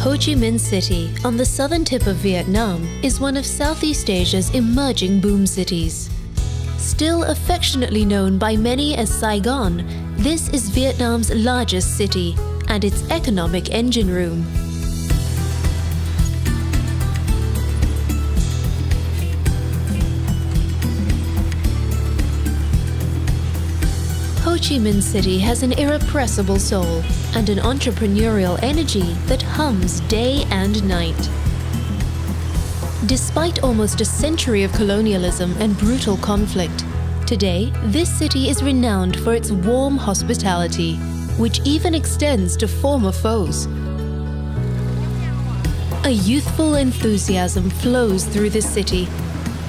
Ho Chi Minh City, on the southern tip of Vietnam, is one of Southeast Asia's emerging boom cities. Still affectionately known by many as Saigon, this is Vietnam's largest city and its economic engine room. Ho Chi Minh City has an irrepressible soul and an entrepreneurial energy that hums day and night. Despite almost a century of colonialism and brutal conflict, today this city is renowned for its warm hospitality, which even extends to former foes. A youthful enthusiasm flows through the city,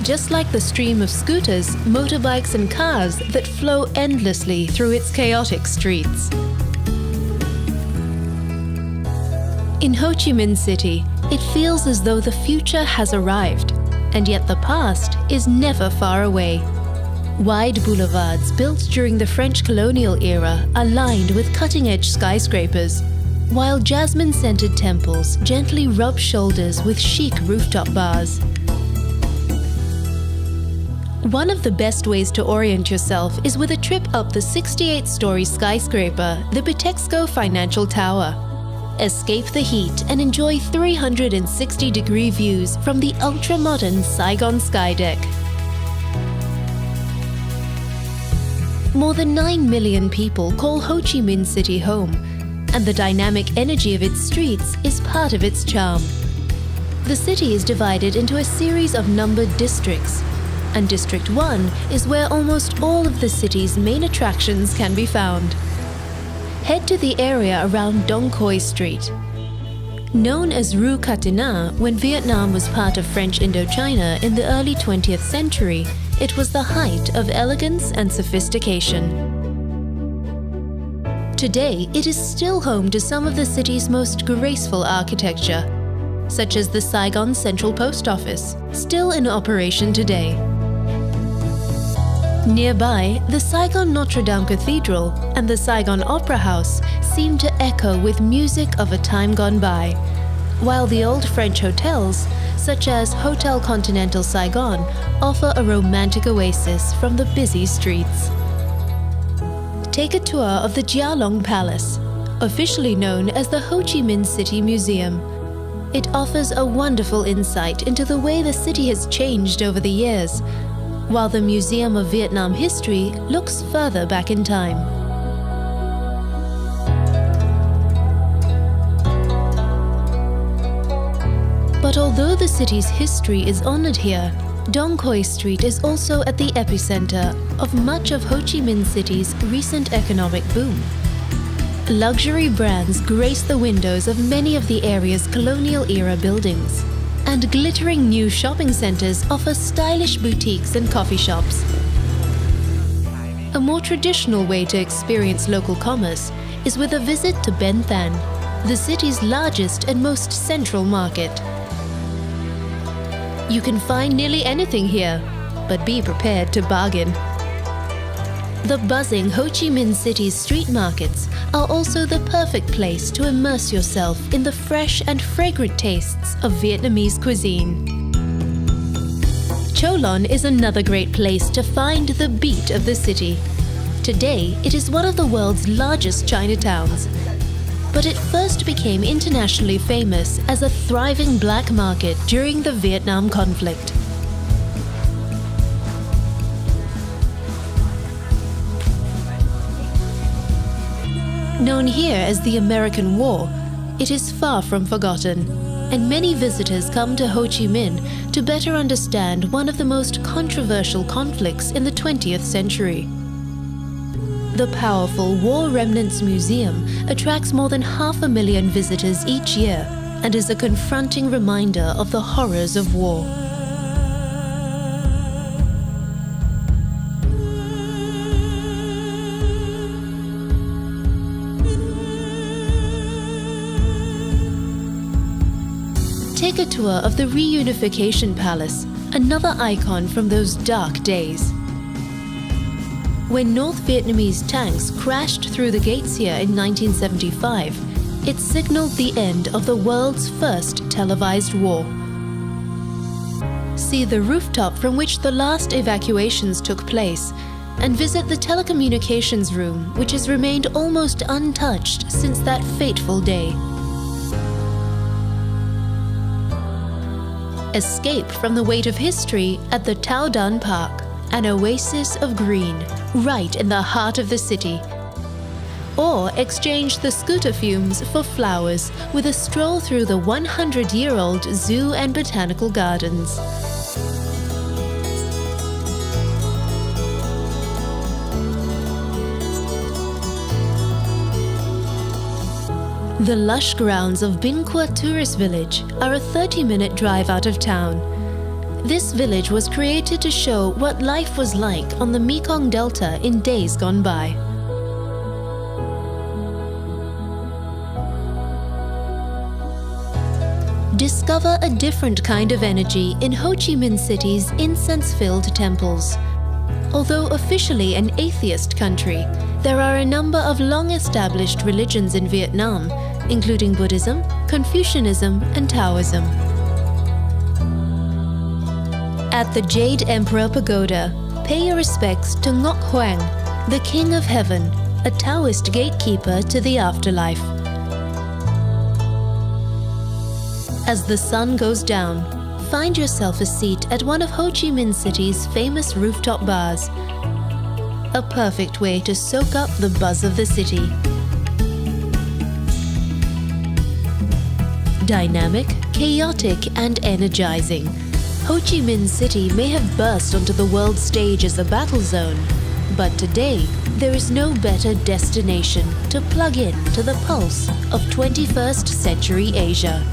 just like the stream of scooters, motorbikes and cars that flow endlessly through its chaotic streets. In Ho Chi Minh City, it feels as though the future has arrived, and yet the past is never far away. Wide boulevards built during the French colonial era are lined with cutting-edge skyscrapers, while jasmine-scented temples gently rub shoulders with chic rooftop bars. One of the best ways to orient yourself is with a trip up the 68-story skyscraper, the Bitexco Financial Tower. Escape the heat and enjoy 360-degree views from the ultra-modern Saigon skydeck. More than 9 million people call Ho Chi Minh City home, and the dynamic energy of its streets is part of its charm. The city is divided into a series of numbered districts, and District 1 is where almost all of the city's main attractions can be found. Head to the area around Dong Quai Street. Known as Rue Catinat when Vietnam was part of French Indochina in the early 20th century, it was the height of elegance and sophistication. Today, it is still home to some of the city's most graceful architecture, such as the Saigon Central Post Office, still in operation today. Nearby, the Saigon Notre Dame Cathedral and the Saigon Opera House seem to echo with music of a time gone by, while the old French hotels, such as Hotel Continental Saigon, offer a romantic oasis from the busy streets. Take a tour of the Gia Long Palace, officially known as the Ho Chi Minh City Museum. It offers a wonderful insight into the way the city has changed over the years, while the Museum of Vietnam History looks further back in time. But although the city's history is honored here, Dong Quai Street is also at the epicenter of much of Ho Chi Minh City's recent economic boom. Luxury brands grace the windows of many of the area's colonial-era buildings, and glittering new shopping centers offer stylish boutiques and coffee shops. A more traditional way to experience local commerce is with a visit to Ben Thanh, the city's largest and most central market. You can find nearly anything here, but be prepared to bargain. The buzzing Ho Chi Minh City's street markets are also the perfect place to immerse yourself in the fresh and fragrant tastes of Vietnamese cuisine. Cho Lon is another great place to find the beat of the city. Today, it is one of the world's largest Chinatowns, but it first became internationally famous as a thriving black market during the Vietnam conflict. Known here as the American War, it is far from forgotten, and many visitors come to Ho Chi Minh to better understand one of the most controversial conflicts in the 20th century. The powerful War Remnants Museum attracts more than 500,000 visitors each year and is a confronting reminder of the horrors of war. Take a tour of the Reunification Palace, another icon from those dark days. When North Vietnamese tanks crashed through the gates here in 1975, It signaled the end of the world's first televised war. See the rooftop from which the last evacuations took place, and visit the telecommunications room, which has remained almost untouched since that fateful day. Escape from the weight of history at the Tao Dan Park, an oasis of green, right in the heart of the city. Or exchange the scooter fumes for flowers with a stroll through the 100-year-old zoo and botanical gardens. The lush grounds of Binh Qua Tourist Village are a 30-minute drive out of town. This village was created to show what life was like on the Mekong Delta in days gone by. Discover a different kind of energy in Ho Chi Minh City's incense-filled temples. Although officially an atheist country, there are a number of long-established religions in Vietnam, including Buddhism, Confucianism, and Taoism. At the Jade Emperor Pagoda, pay your respects to Ngoc Hoang, the King of Heaven, a Taoist gatekeeper to the afterlife. As the sun goes down, find yourself a seat at one of Ho Chi Minh City's famous rooftop bars. A perfect way to soak up the buzz of the city. Dynamic, chaotic, and energizing, Ho Chi Minh City may have burst onto the world stage as a battle zone, but today there is no better destination to plug in to the pulse of 21st century Asia.